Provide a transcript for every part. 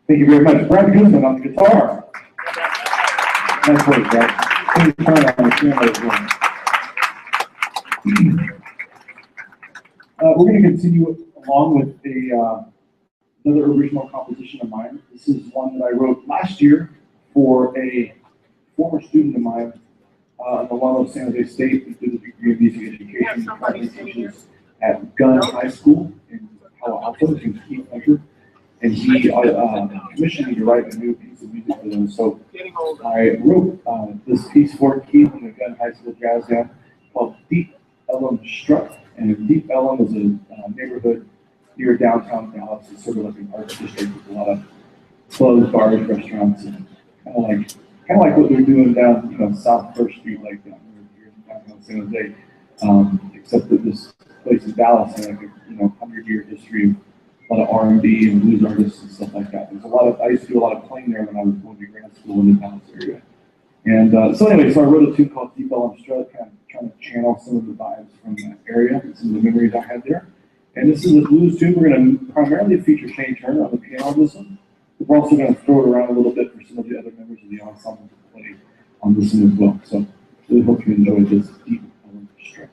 Thank you very much. Brad Guzman on the guitar. Nice work, Brad. Please turn on the piano as well. We're going to continue along with another original composition of mine. This is one that I wrote last year for a former student of mine in the law of San Jose State, who did a degree in music education teaches at Gunn High School in Palo Alto. His name's Keith Hunter. And he commissioned me to write a new piece of music for them. So I wrote this piece for Keith in the Gunn High School Jazz Band called Deep Ellum Strut. And Deep Ellum is a neighborhood near downtown Dallas. It's sort of like an art district with a lot of clubs, bars, restaurants, and kind of like what they're doing down, South First Street, like down here in downtown San Jose. Except that this place in Dallas has like a 100-year history of a lot of R&B and blues artists and stuff like that. I used to do a lot of playing there when I was going to grad school in the Dallas area. And so I wrote a tune called Deep Ellum Strut, kind of trying to channel some of the vibes from that area and some of the memories I had there. And this is a blues tune. We're going to primarily feature Shane Turner on the piano on this one. We're also going to throw it around a little bit for some of the other members of the ensemble to play on this one as well. So really hope you enjoy this Deep Ellum Strut.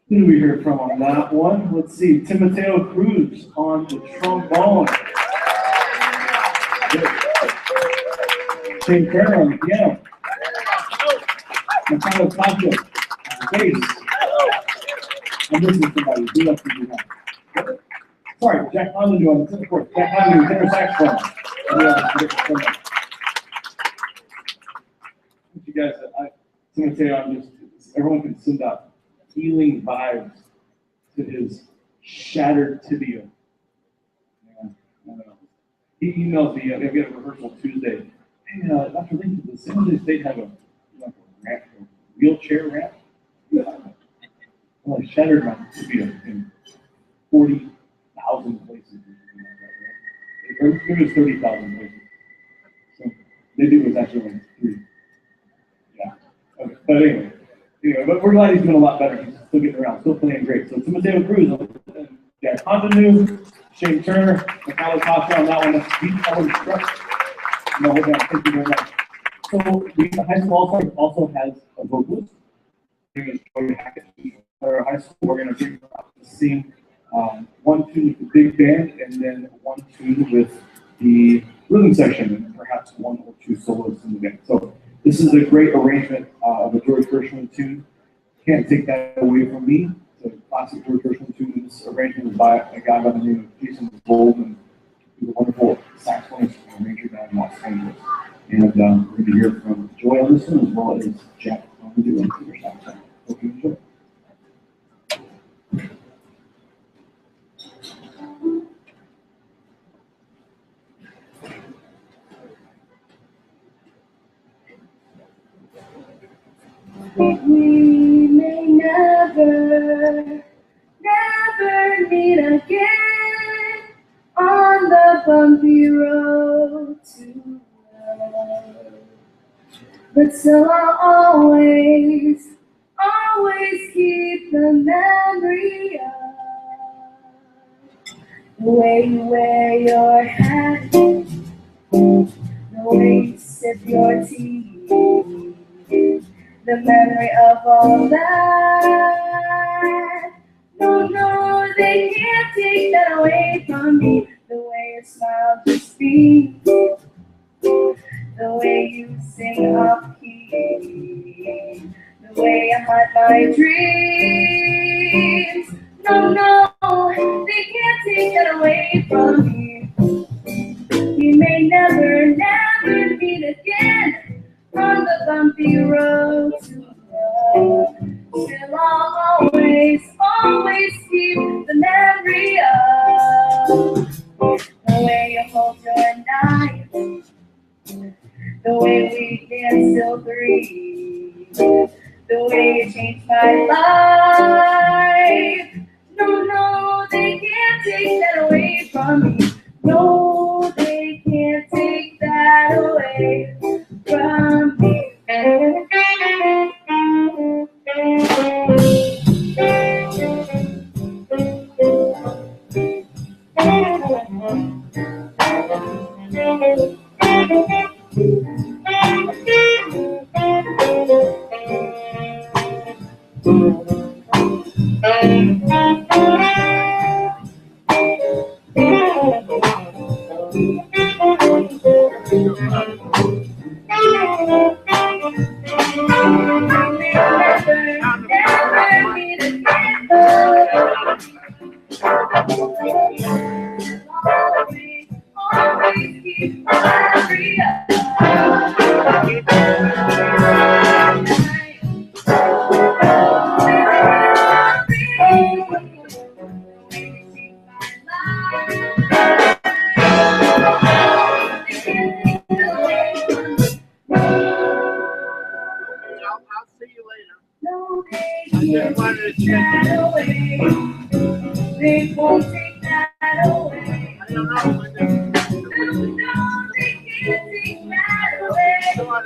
Who do we hear from on that one? Let's see, Timoteo Cruz on the trombone. Shane Turner on the piano. Mikhailo Tasha on the bass. I'm missing somebody. Who else did we have? Sorry, Jack Conley on the tenor chord. Jack Conley, tenor saxophone. You guys, Timoteo, I'm just, everyone can send out healing vibes to his shattered tibia. Yeah, I don't know. He emails me, I've got a rehearsal Tuesday. Hey, Dr. Lincoln, does San Jose State have a ramp, a wheelchair ramp? Yeah. Well, I shattered my tibia in 40,000 places. Or it was 30,000 places. So maybe it was actually like 3. Yeah. Okay. But anyway. But we're glad he's doing a lot better. He's still getting around, still playing great. So Timoteo Cruz, Jack Conley, Shane Turner, Mikhailo Tasha on that one. That's Beat Color Struck. No, hold on. Thank you very much. So the high school also has a vocalist. Her name is Joy Hackett. At our high school, we're going to bring her out to sing one tune with the big band, and then one tune with the rhythm section, and perhaps 1 or 2 soloists in the band. So this is a great arrangement of a George Gershwin tune. Can't take that away from me. It's a classic George Gershwin tune. This arrangement is by a guy by the name of Jason Gold, and he's a wonderful saxophonist and arranger down in Los Angeles. And we're going to hear from Joy on this one, as well as Jack on the tenor saxophone. Hope you enjoy. We may never meet again on the bumpy road to love. But still I'll always keep keep the memory of the way you wear your hat, the way you sip your tea, the memory of all that. No, no, they can't take that away from me. The way you smile just be, the way you sing off key, the way you haunt my dreams. No, no, they can't take that away from me. We may never, never meet again on the bumpy road to love. Still I'll always, always keep the memory of the way you hold your knife, the way we danced till 3, the way you changed my life. No, no, they can't take that away from me. No, they can't take that away from me. They won't take that away. I don't know. No, they can't take that away. Oh,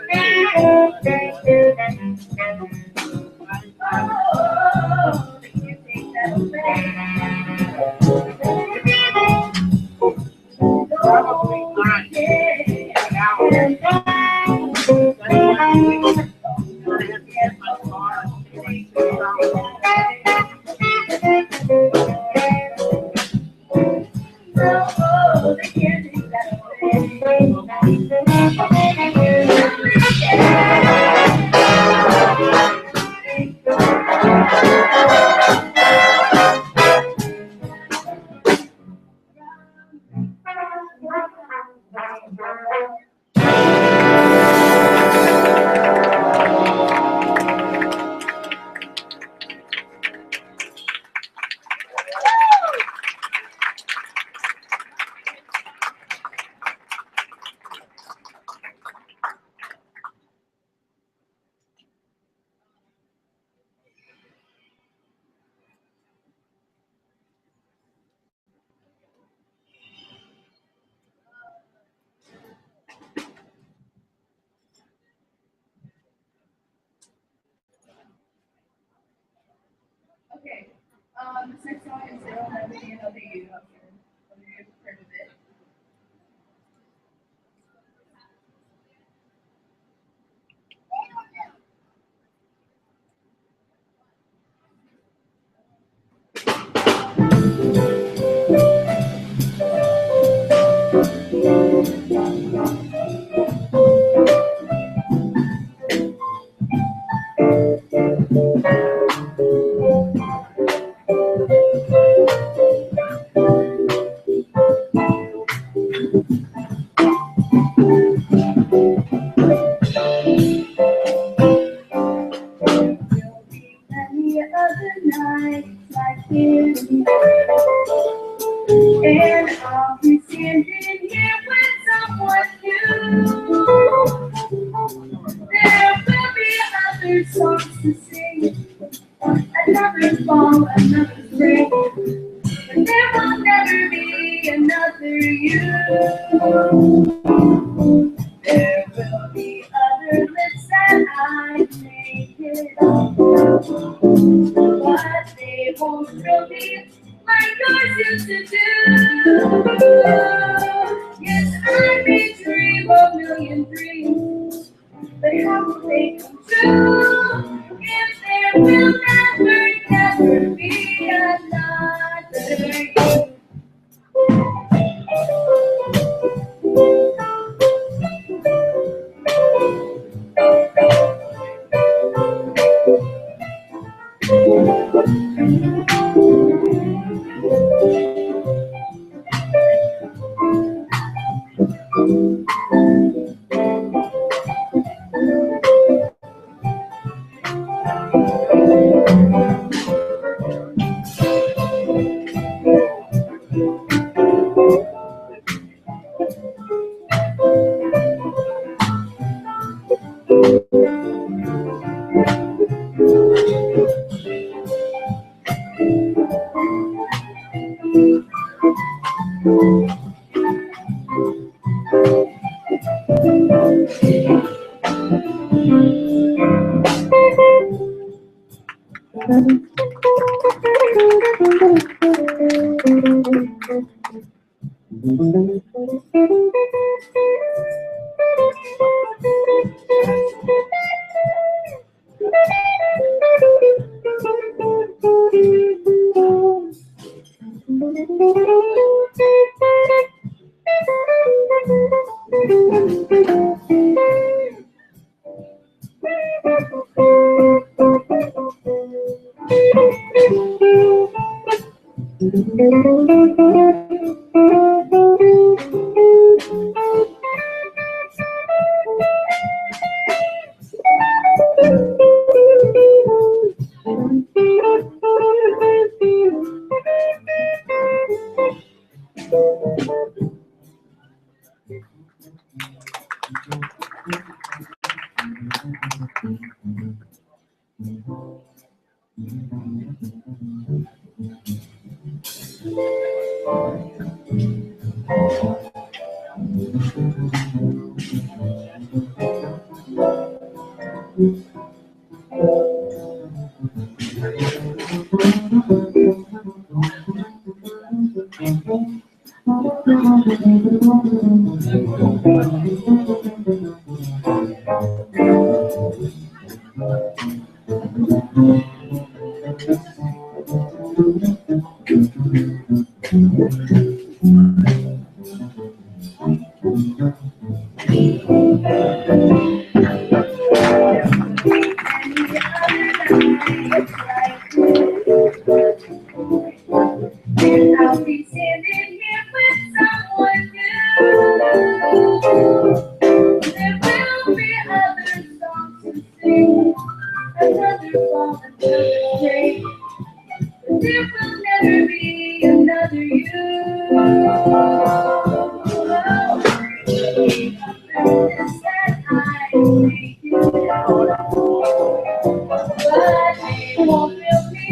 they can't take that away. Okay. This next song is Zero Melody and Other You. Have you heard of it? There'll be many other nights like this, and I'll be standing here with someone new. There will be other songs to sing, another fall, another spring, but there will never be another you. There will be other lips that I make it, but but they won't thrill me like yours used to do. Yes, I may dream a million dreams, but how will they come true if there will never, never be another you? And I'll be standing here with someone new. There will be other songs to sing, another fall, another day. There will never be another you. Promise that I make you know, but they won't feel me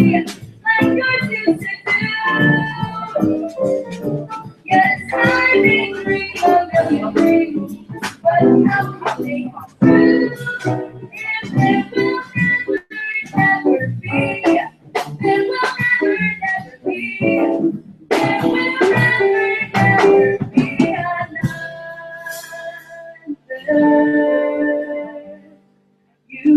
like yours used to do. Yes, I may dream a million dreams, but how can they come true if there will never, never be? There will never, never be. There will never, never be another you.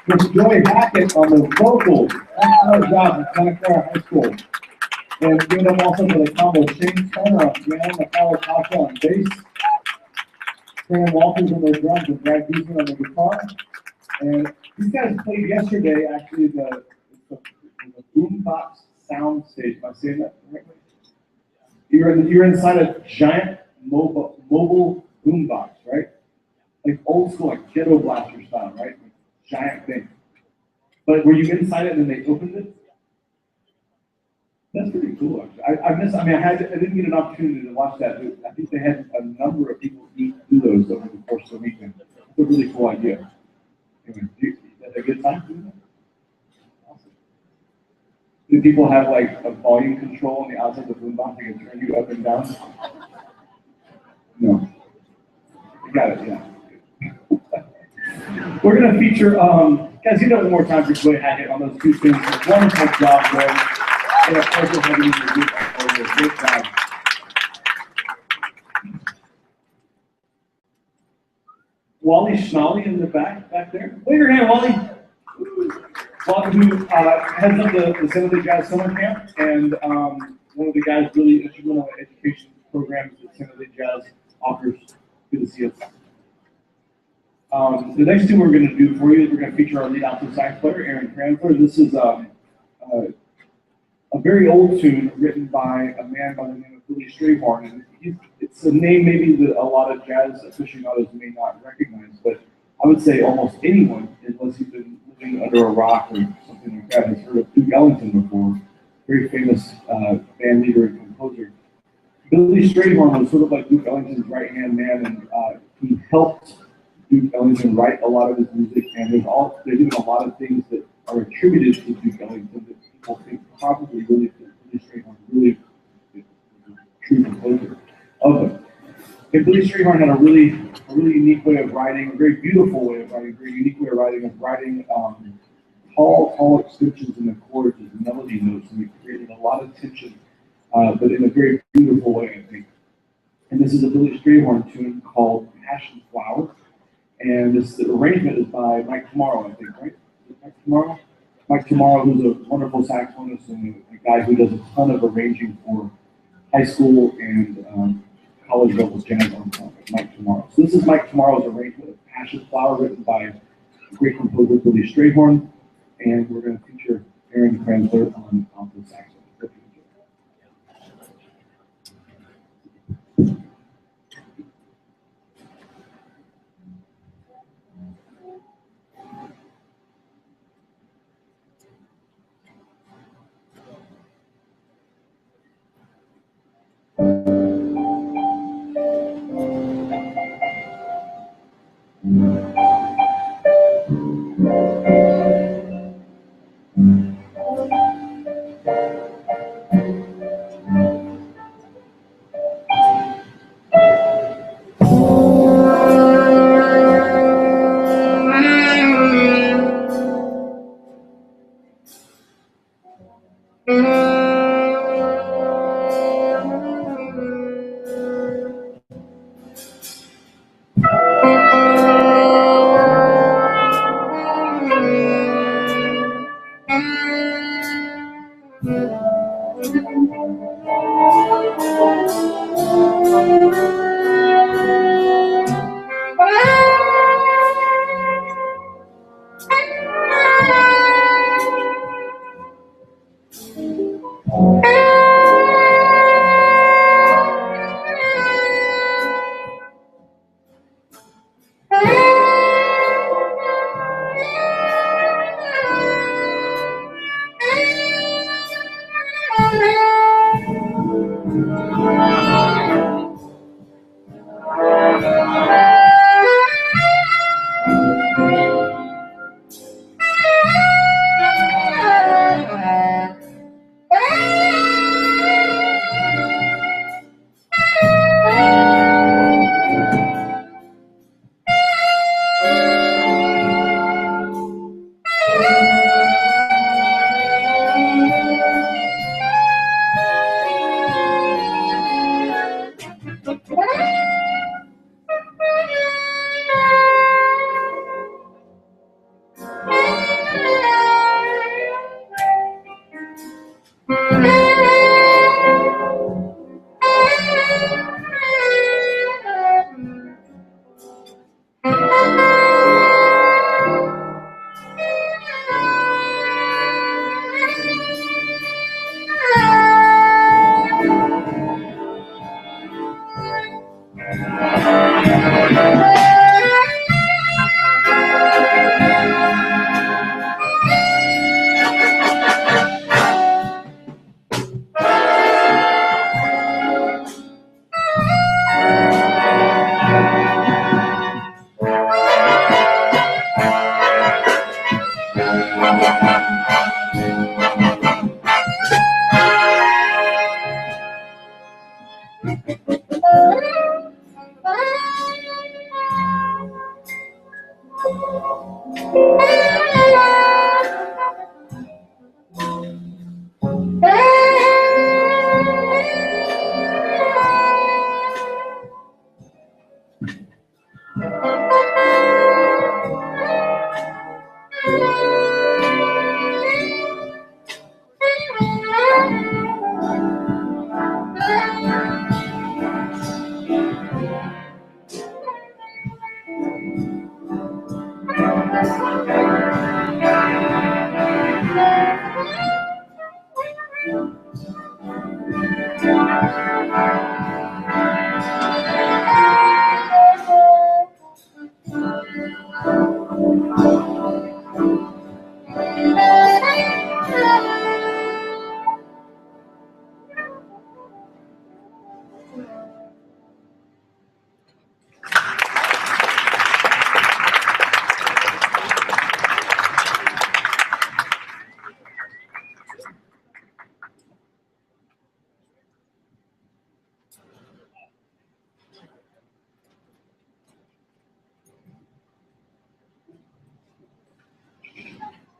Miss Joy Hackett on the vocals. Excellent job at Santa Clara High School. And give them also for the combo Shane Turner on piano, Mikhail Pasha on bass, Sam Walters on their drums, and Brad Beasley on the guitar. And these guys played yesterday, actually, the boombox sound stage. Am I saying that correctly? You're inside a giant mobile boombox, right? Like old school, like ghetto blaster style, right? Giant thing. But were you inside it and then they opened it? That's pretty cool. Actually. I didn't get an opportunity to watch that, but I think they had a number of people eat through those over the course of the weekend. It's a really cool idea. Anyway, you had a good time doing that? Awesome. Do people have like a volume control on the outside of the boombox that can turn you up and down? No. You got it, yeah. We're gonna feature, guys, you know, one more time for Joy Hackett on those two things. Wonderful job, Joy. And of course, we're having you do a great job. Wally Schnally in the back there. Wave your hand, Wally. Wally, who heads up the San Jose Jazz Summer Camp, and one of the guys really instrumental in education programs that San Jose Jazz offers. Good to see you. The next two we're going to do for you is we're going to feature our lead alto sax player, Aaron Cranfler. This is a very old tune written by a man by the name of Billy Strayhorn, and it's a name maybe that a lot of jazz aficionados may not recognize, but I would say almost anyone, unless you've been living under a rock or something like that, has heard of Duke Ellington before. Very famous band leader and composer. Billy Strayhorn was sort of like Duke Ellington's right-hand man, and he helped Duke Ellington write a lot of his music, and there's even a lot of things that are attributed to Duke Ellington that people think probably really Billy Strayhorn really is a true composer of them. And Billy Strayhorn had a really unique way of writing, a very beautiful way of writing, a very unique way of writing tall extensions in the chords as melody notes, and it created a lot of tension, but in a very beautiful way, I think. And this is a Billy Strayhorn tune called Passion Flower. And this arrangement is by Mike Tomorrow, I think, right? Is it Mike Tomorrow? Mike Tomorrow, who's a wonderful saxophonist and a guy who does a ton of arranging for high school and college level jazz ensemble, Mike Tomorrow. So this is Mike Tomorrow's arrangement of Passion Flower, written by the great composer Billy Strayhorn, and we're going to feature Aaron Cranfler on alto saxophone.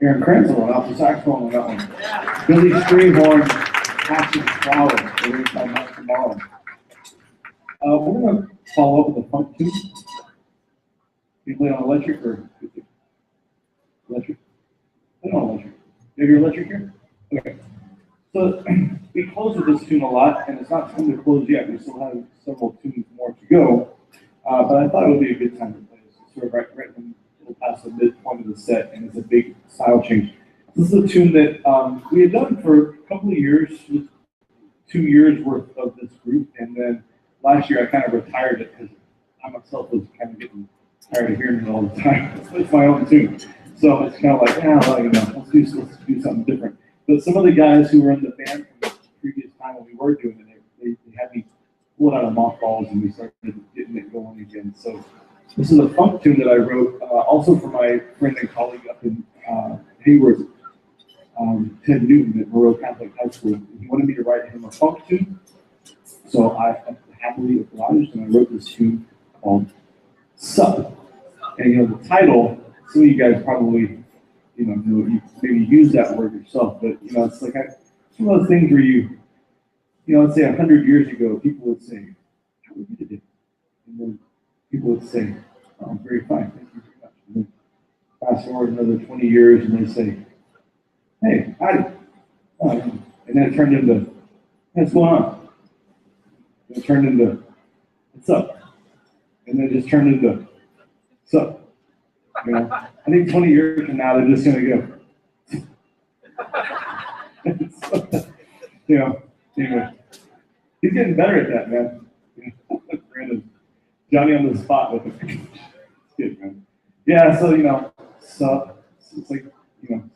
Aaron Krenzel off the saxophone on that one. Billy Strayhorn, Passage Flower, released by Mike tomorrow. We're going to follow up with a funk tune. You play on electric or electric? I don't know electric. You have your electric here? Okay. So we close with this tune a lot, and it's not time to close yet. We still have several tunes more to go. But I thought it would be a good time to play this. It's sort of right in past the midpoint of the set, and it's a big style change. This is a tune that we had done for a couple of years, 2 years worth of this group, and then last year I kind of retired it because I myself was kind of getting tired of hearing it all the time. It's my own tune, so it's kind of like, well, let's do something different. But some of the guys who were in the band from the previous time when we were doing it, they had me pull it out of mothballs, and we started getting it going again. So this is a funk tune that I wrote, also for my friend and colleague up in Hayward, Ted Newton at Monroe Catholic High School. He wanted me to write him a funk tune, so I happily obliged, and I wrote this tune called Sup. And the title, some of you guys probably, you maybe use that word yourself, but it's like it's one of those things where let's say 100 years ago, people would say, "How are you today?" And then people would say, "Oh, I'm very fine, thank you very much." And then fast forward another 20 years, and they say, "Hey, hi." And then it turned into, "Hey, what's going on?" And it turned into, "What's up?" And then it just turned into, "What's up?" I think 20 years from now, they're just going to go, anyway. He's getting better at that, man. Brandon, Johnny on the spot with him. Good, man. Yeah, so, sup. It's like,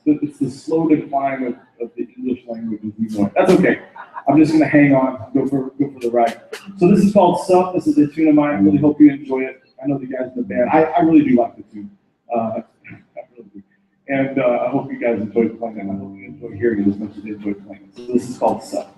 it's the slow decline of the English language as we know it. That's okay. I'm just going to hang on, go for the ride. So this is called Sup. This is a tune of mine. I really hope you enjoy it. I know the guys in the band. I really do like the tune. I really do. And I hope you guys enjoy playing it. I really enjoy hearing it as much as they enjoy playing it. So this is called Sup.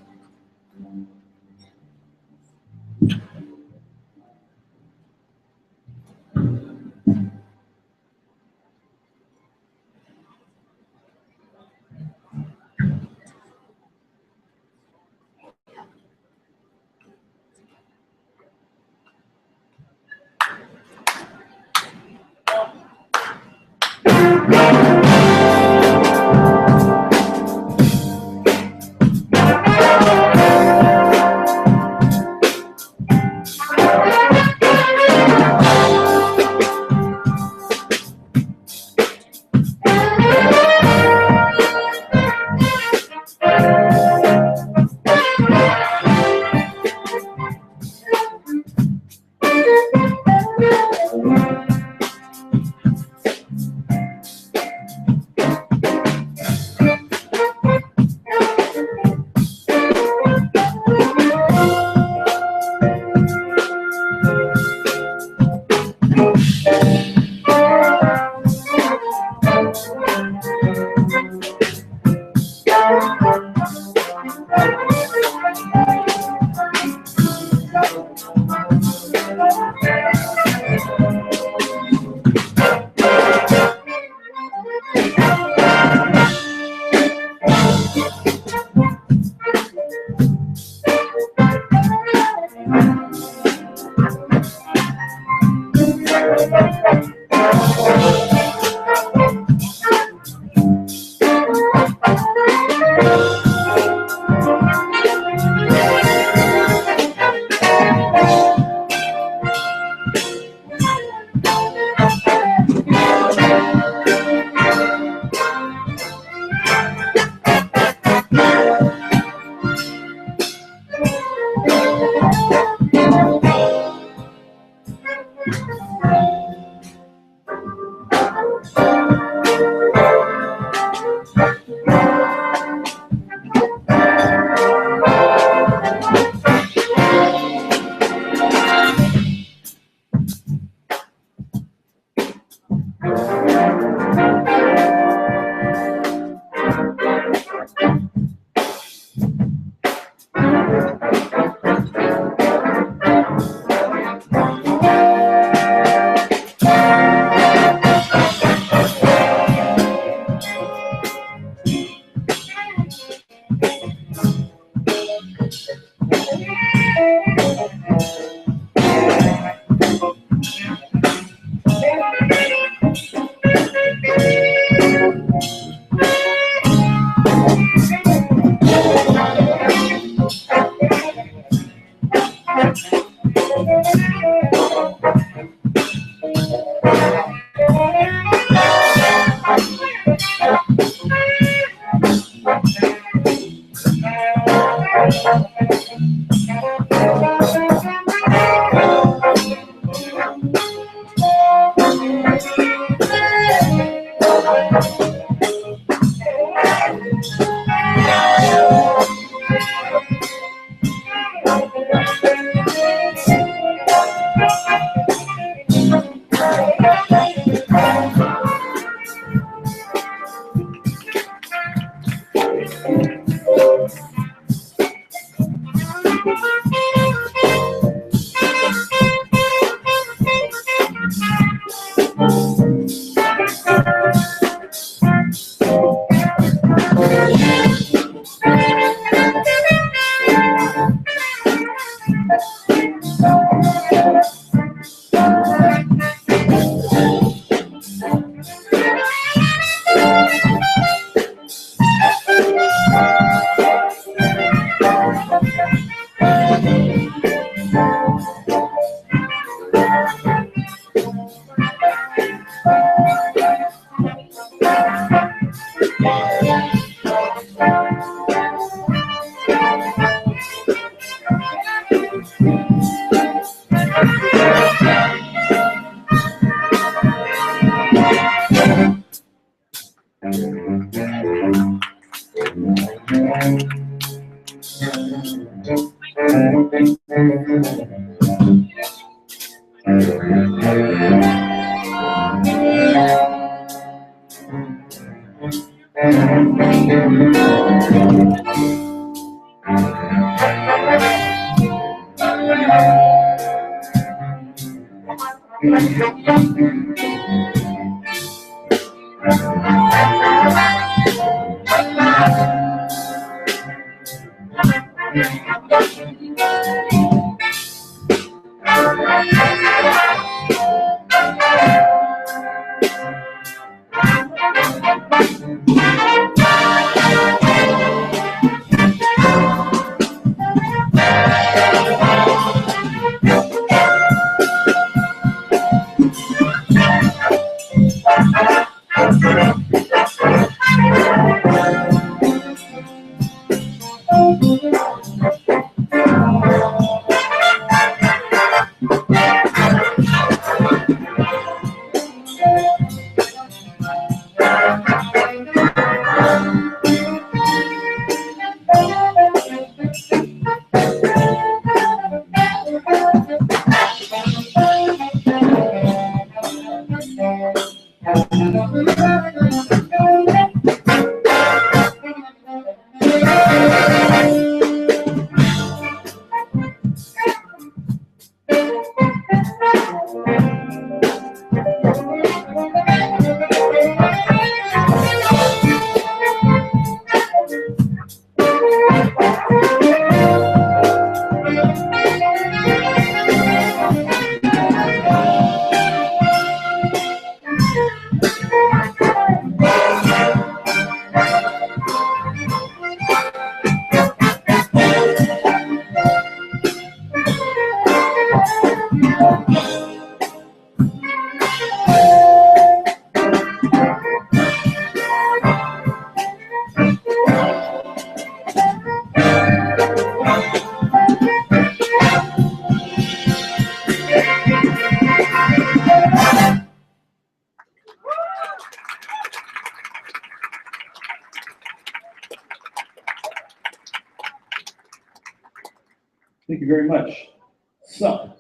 So,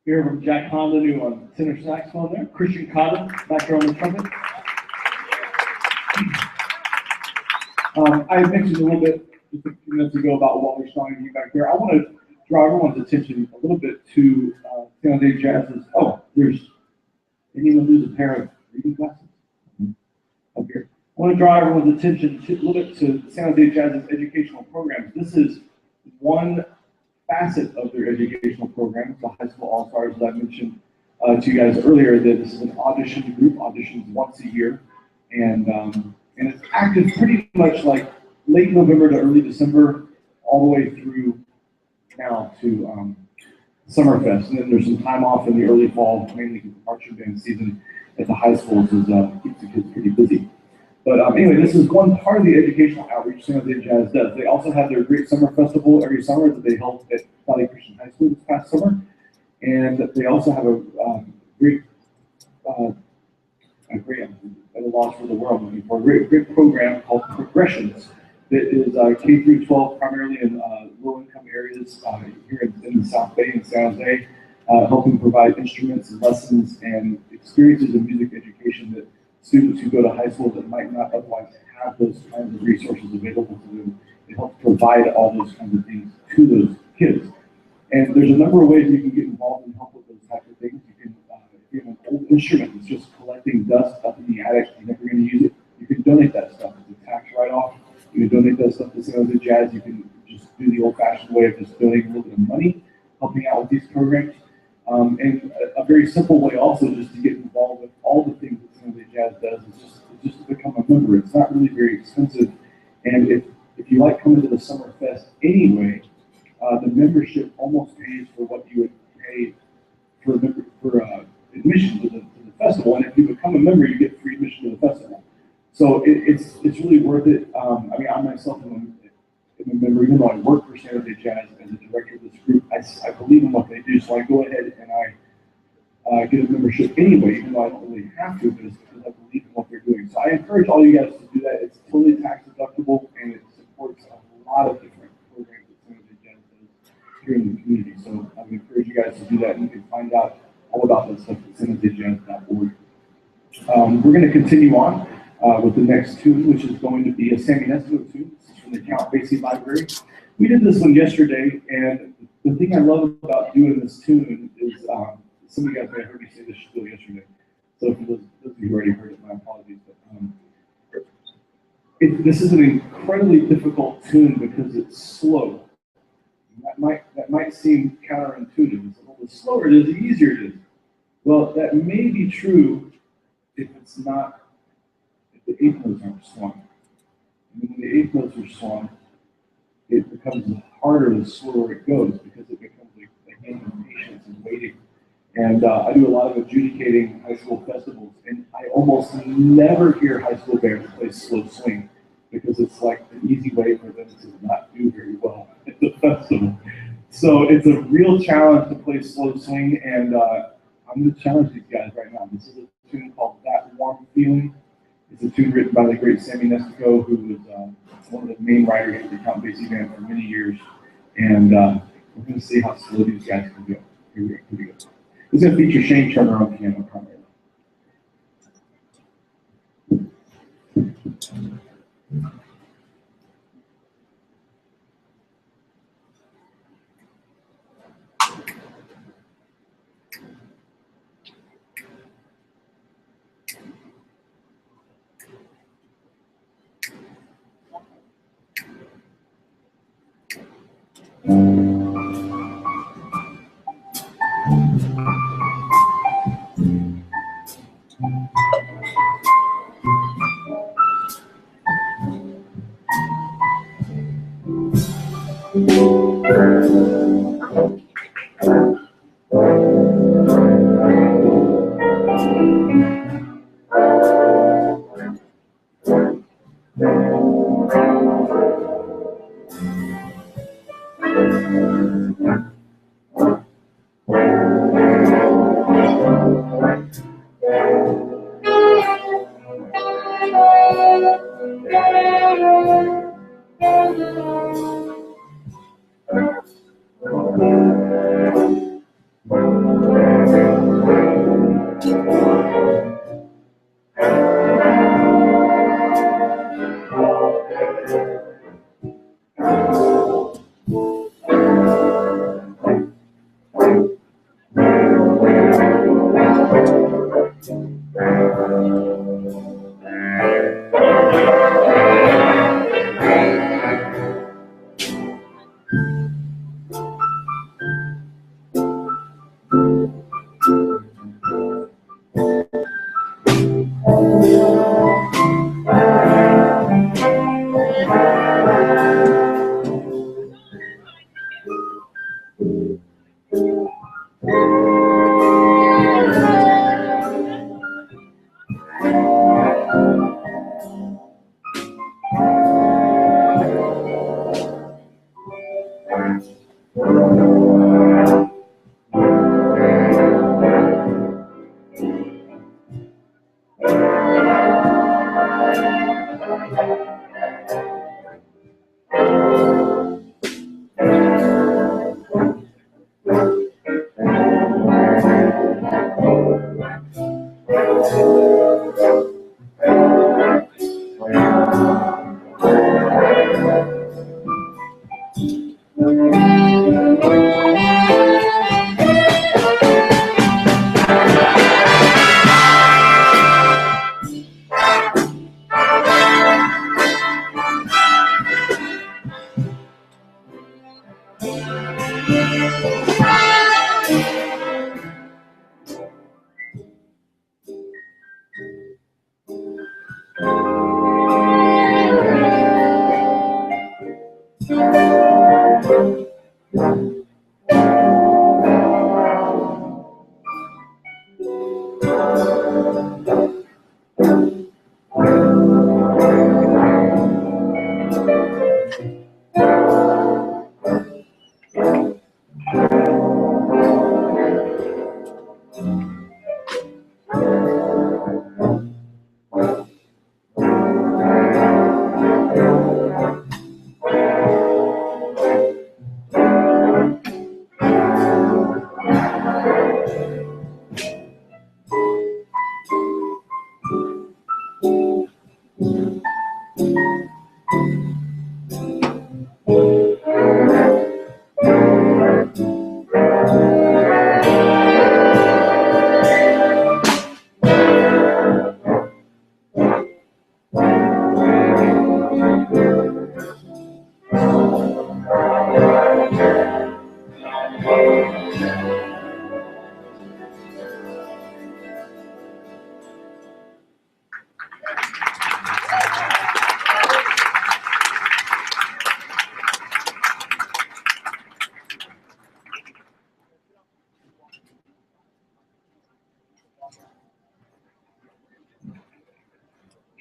here from Jack Honda, who on tenor saxophone there, Christian Cotta back here on the trumpet. I mentioned a little bit just a few minutes ago about what we're starting to do back there. I want to draw everyone's attention a little bit to San Jose Jazz's. Oh, there's anyone who's a pair of reading glasses up here. I want to draw everyone's attention a little bit to San Jose Jazz's educational programs. This is one facet of their educational program, the High School All-Stars that I mentioned to you guys earlier, that this is an audition group, auditions once a year, and it's active pretty much like late November to early December, all the way through now to Summerfest. And then there's some time off in the early fall, mainly because the marching band season at the high schools is keeps the kids pretty busy. But anyway, this is one part of the educational outreach San Jose Jazz does. They also have their great summer festival every summer that they held at Valley Christian High School this past summer. And they also have a great, at a loss for the world, looking for a great program called Progressions that is K through 12, primarily in low-income areas here in the South Bay in San Jose, helping provide instruments and lessons and experiences in music education that students who go to high school that might not otherwise have those kinds of resources available to them. It helps provide all those kinds of things to those kids. And there's a number of ways you can get involved and help with those types of things. You can, if you have an old instrument that's just collecting dust up in the attic, you're never going to use it, you can donate that stuff. It's a tax write-off. You can donate that stuff to San Jose Jazz. You can just do the old-fashioned way of just donating a little bit of money, helping out with these programs. And a very simple way also just to get involved with all the things that San Jose Jazz does is just to become a member. It's not really very expensive. And if you like coming to the Summer Fest anyway, the membership almost pays for what you would pay for admission to the festival. And if you become a member, you get free admission to the festival. So it's really worth it. I mean, I myself am a member, even though I work for San Jose Jazz as a director of this group. I believe in what they do, so I go ahead and I get a membership anyway, even though I don't really have to, but it's because I believe in what they're doing. So I encourage all you guys to do that. It's totally tax deductible, and it supports a lot of different programs that San Jose Jazz does here in the community. So I would encourage you guys to do that, and you can find out all about that stuff at sanjosejazz.org. We're going to continue on with the next tune, which is going to be a Sammy Nesco tune. This is from the Count Basie Library. We did this one yesterday, and the thing I love about doing this tune is some of you guys may have heard me say this still yesterday. So for those of you who already heard it, my apologies. But this is an incredibly difficult tune because it's slow. That might seem counterintuitive. The slower it is, the easier it is. Well, that may be true if it's not, if the eighth notes aren't swung. And when the eighth notes are swung, it becomes harder the slower it goes because it becomes a game of patience and waiting. And I do a lot of adjudicating high school festivals, and I almost never hear high school bands play slow swing because it's like an easy way for them to not do very well at the festival. So it's a real challenge to play slow swing, and I'm going to challenge these guys right now. This is a tune called That Warm Feeling. It's a tune written by the great Sammy Nesco, who was one of the main writers of the Count Basie band for many years. And we're going to see how slow these guys can go. Here we go. It's going to feature Shane Turner on piano primarily.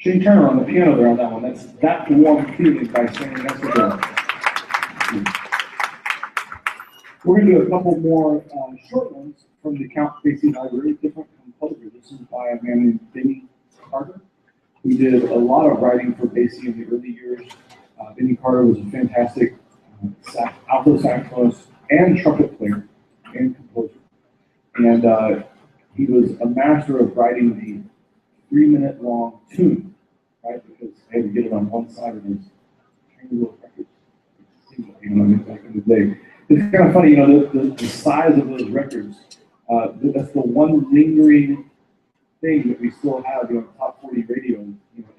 Shane Turner on the piano there on that one. That's That Warm Feeling by Sandy Nestor. We're going to do a couple more short ones from the Count Basie Library, different composer. This is by a man named Benny Carter, who did a lot of writing for Basie in the early years. Benny Carter was a fantastic alto saxophonist and trumpet player and composer. And he was a master of writing the 3-minute long tune, right? Because they had to get it on one side of those tiny little records. Back in the day. It's kind of funny, the size of those records. That's the one lingering thing that we still have, top 40 radio.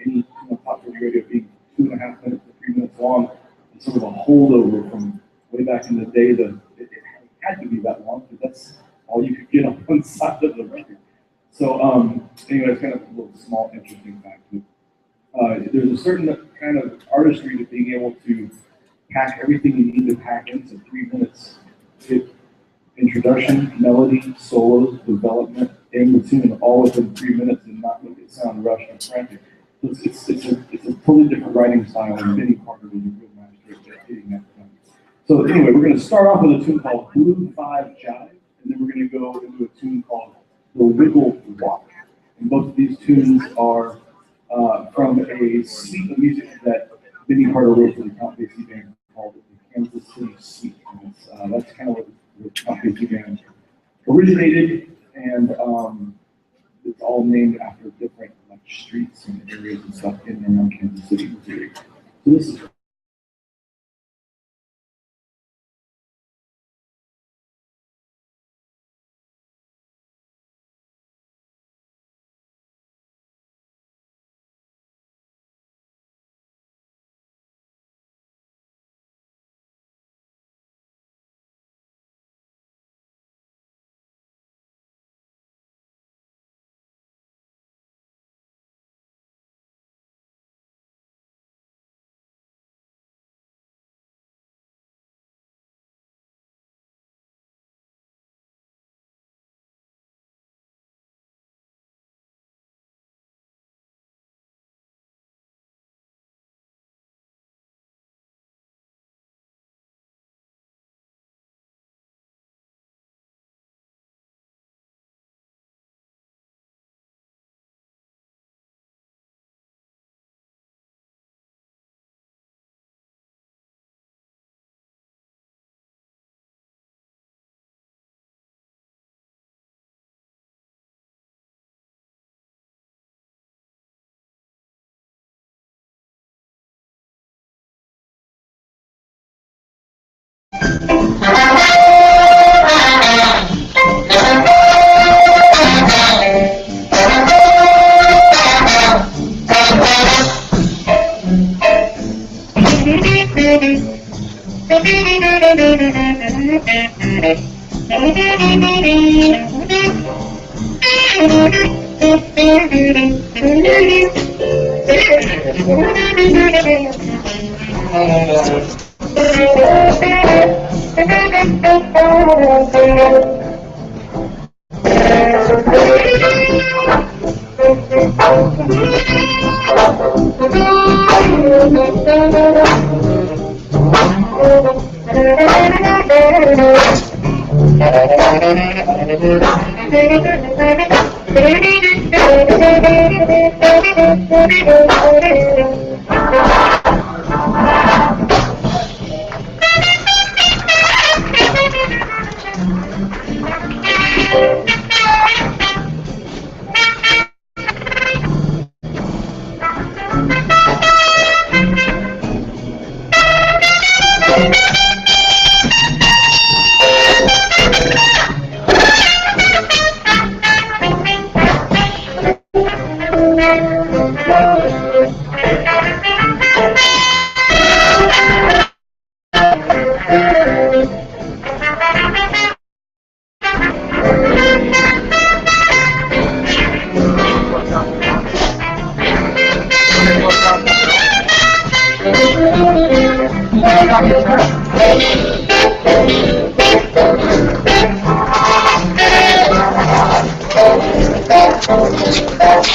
Any top 40 radio being 2.5 minutes to 3 minutes long. It's sort of a holdover from way back in the day that it had to be that long, because that's all you could get on one side of the record. So anyway, it's kind of a little small, interesting fact. There's a certain kind of artistry to being able to pack everything you need to pack into 3 minutes. Introduction, melody, solos, development, and the tune, all within 3 minutes, and not make it sound rushed and frantic. So it's a totally different writing style, and Benny Carter was a real master at hitting that point. So anyway, we're going to start off with a tune called Blue 5 Jive, and then we're going to go into a tune called The Wiggle Walk. And both of these tunes are from a suite of music that Benny Carter wrote for the Count Basie Band called the Kansas City Suite. And that's kind of what Casey Band originated, and it's all named after different like streets and areas and stuff in and around Kansas City, Missouri. So this is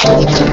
Thank you.